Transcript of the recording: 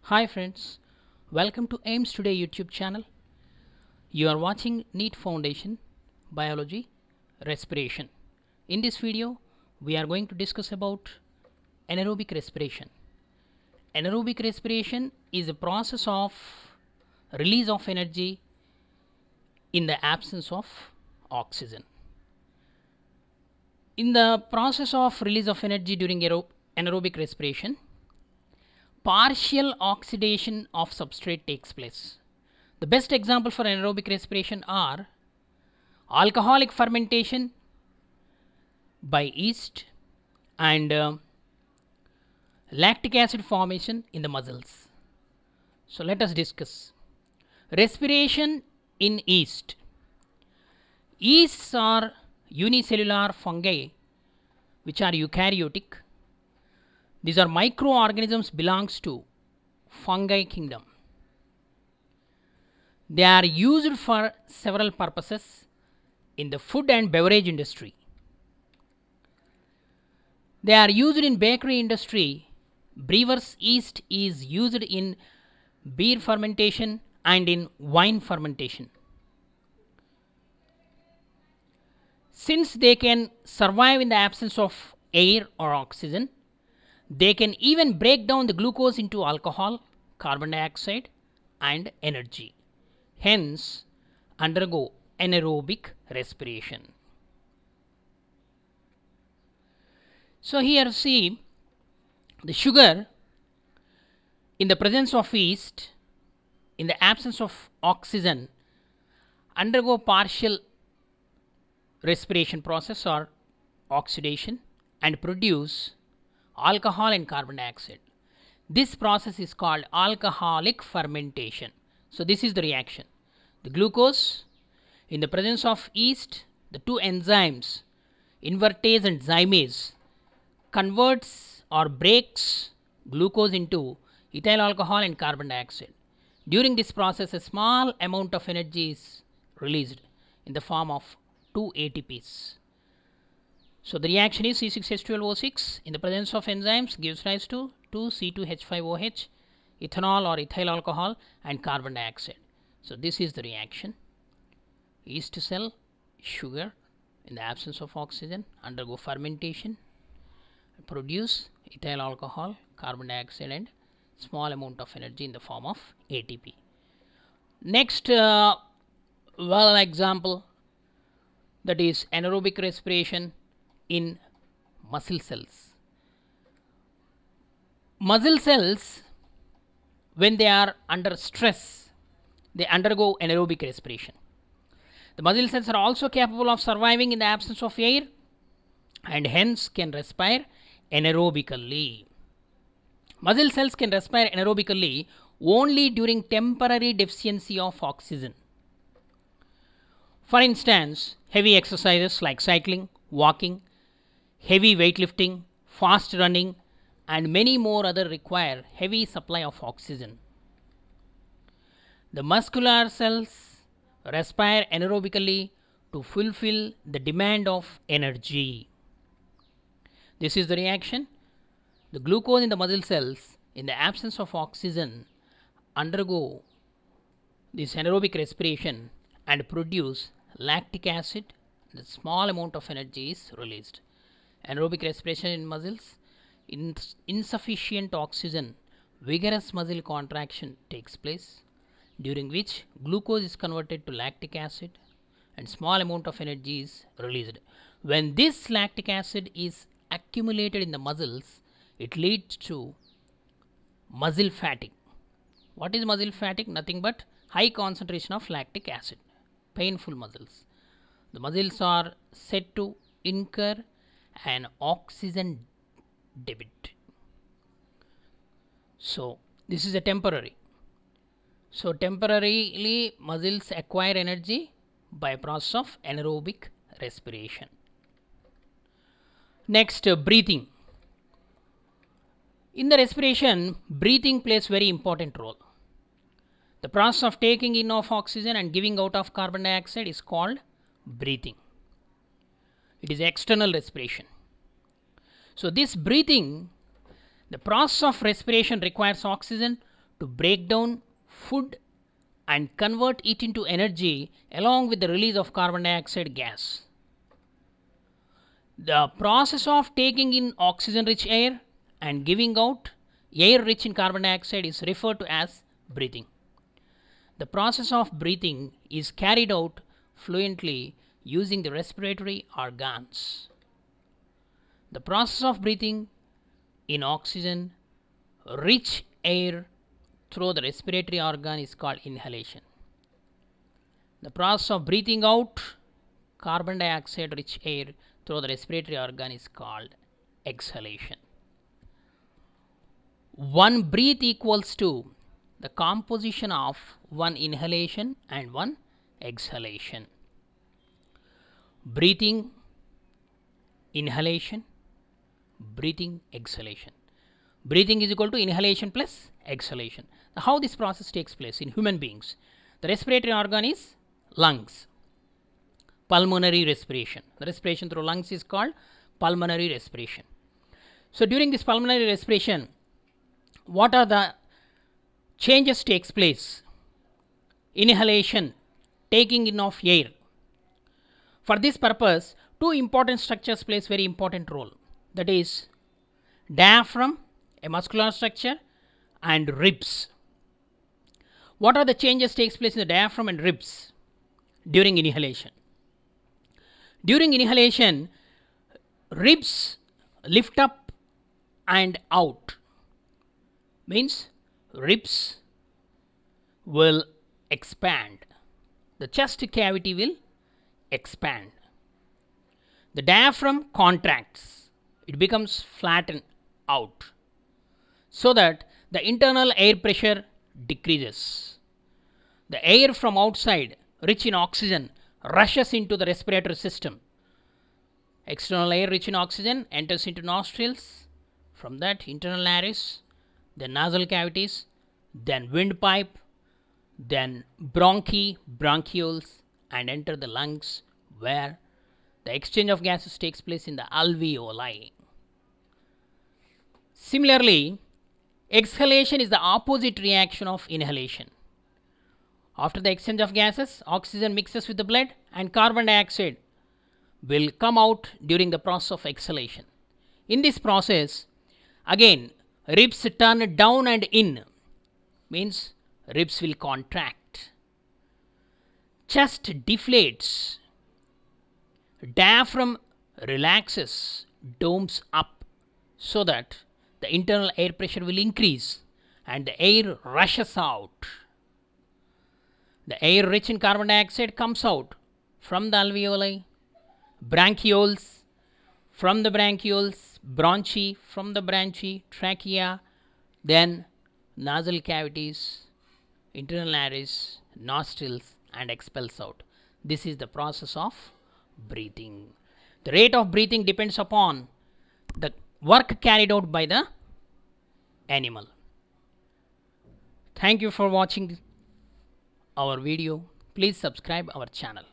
Hi friends, welcome to AIMS Today YouTube channel. You are watching NEET Foundation Biology Respiration. In this video, we are going to discuss about anaerobic respiration. Anaerobic respiration is a process of release of energy in the absence of oxygen. In the process of release of energy during anaerobic respiration, partial oxidation of substrate takes place. The best example for anaerobic respiration are alcoholic fermentation by yeast and lactic acid formation in the muscles. So let us discuss respiration in yeast. Yeasts are unicellular fungi which are eukaryotic. These are microorganisms belongs to fungi kingdom. They are used for several purposes in the food and beverage industry. They are used in bakery industry. Brewer's yeast is used in beer fermentation and in wine fermentation. Since they can survive in the absence of air or oxygen, they can even break down the glucose into alcohol, carbon dioxide and energy. Hence, undergo anaerobic respiration. So here see the sugar in the presence of yeast, in the absence of oxygen, undergo partial respiration process or oxidation and produce alcohol and carbon dioxide. This process is called alcoholic fermentation. So this is the reaction. The glucose in the presence of yeast, the two enzymes invertase and zymase converts or breaks glucose into ethyl alcohol and carbon dioxide. During this process, a small amount of energy is released in the form of 2 ATPs. So the reaction is C6H12O6 in the presence of enzymes gives rise to 2C2H5OH, ethanol or ethyl alcohol and carbon dioxide. So this is the reaction. Yeast cell, sugar in the absence of oxygen undergo fermentation, produce ethyl alcohol, carbon dioxide and small amount of energy in the form of ATP. Next example, that is anaerobic respiration in muscle cells. Muscle cells, when they are under stress, they undergo anaerobic respiration. The muscle cells are also capable of surviving in the absence of air and hence can respire anaerobically. Muscle cells can respire anaerobically only during temporary deficiency of oxygen. For instance, heavy exercises like cycling, walking, heavy weightlifting, fast running and many more other require heavy supply of oxygen. The muscular cells respire anaerobically to fulfill the demand of energy. This is the reaction. The glucose in the muscle cells in the absence of oxygen undergo this anaerobic respiration and produce lactic acid. The small amount of energy is released. Anaerobic respiration in muscles, insufficient oxygen, vigorous muscle contraction takes place, during which glucose is converted to lactic acid and small amount of energy is released. When this lactic acid is accumulated in the muscles, it leads to muscle fatigue. What is muscle fatigue? Nothing but high concentration of lactic acid. Painful muscles. The muscles are said to incur an oxygen debt. So this is a temporary. So temporarily muscles acquire energy by process of anaerobic respiration. Next, breathing. In the respiration, breathing plays very important role. The process of taking in of oxygen and giving out of carbon dioxide is called breathing. It is external respiration. So this breathing, the process of respiration requires oxygen to break down food and convert it into energy along with the release of carbon dioxide gas. The process of taking in oxygen rich air and giving out air rich in carbon dioxide is referred to as breathing. The process of breathing is carried out fluently using the respiratory organs. The process of breathing in oxygen rich air through the respiratory organ is called inhalation. The process of breathing out carbon dioxide rich air through the respiratory organ is called exhalation. One breath equals to the composition of one inhalation and one exhalation. Breathing, inhalation, breathing, exhalation. Breathing is equal to inhalation plus exhalation. How this process takes place in human beings? The respiratory organ is lungs. Pulmonary respiration. The respiration through lungs is called pulmonary respiration. So during this pulmonary respiration, what are the changes takes place? Inhalation, taking in of air. For this purpose, two important structures plays very important role. That is diaphragm, a muscular structure, and ribs. What are the changes takes place in the diaphragm and ribs during inhalation? During inhalation, ribs lift up and out. Means ribs will expand. The chest cavity will expand. The diaphragm contracts. It becomes flattened out so that the internal air pressure decreases. The air from outside, rich in oxygen, rushes into the respiratory system. External air rich in oxygen enters into nostrils, from that internal nares, then nasal cavities, then windpipe, then bronchi, bronchioles, and enter the lungs, where the exchange of gases takes place in the alveoli. Similarly, exhalation is the opposite reaction of inhalation. After the exchange of gases, oxygen mixes with the blood and carbon dioxide will come out during the process of exhalation. In this process, again, ribs turn down and in, means ribs will contract. Chest deflates. Diaphragm relaxes, domes up, so that the internal air pressure will increase and the air rushes out. The air rich in carbon dioxide comes out from the alveoli, bronchioles, from the bronchioles, bronchi, from the bronchi, trachea, then nasal cavities, internal nares, nostrils, and expels out. This is the process of breathing. The rate of breathing depends upon the work carried out by the animal. Thank you for watching our video. Please subscribe our channel.